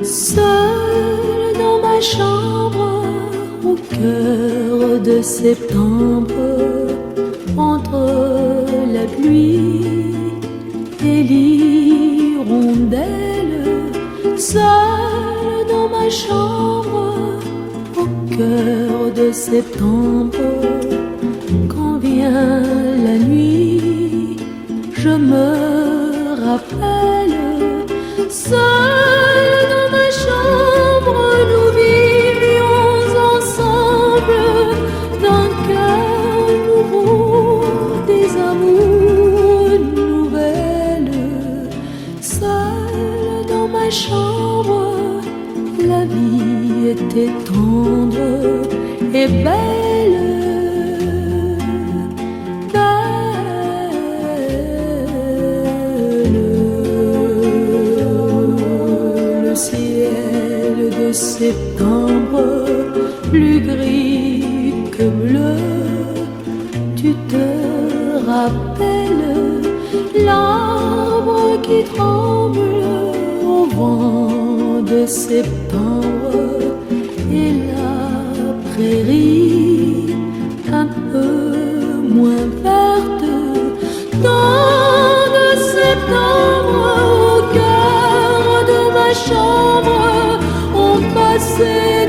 Seule dans ma chambre, au cœur de septembre, entre la pluie et l'hirondelle. Seule dans ma chambre, au cœur de septembre, quand vient la nuit, je me rappelle. Seul dans ma chambre, nous vivions ensemble d'un cœur nouveau, des amours nouvelles. Seul dans ma chambre, la vie était tendre et belle. Septembre, plus gris que bleu, tu te rappelles l'arbre qui tremble au vent de septembre et la prairie un peu moins verte. Tant de septembre au cœur de ma chambre, passé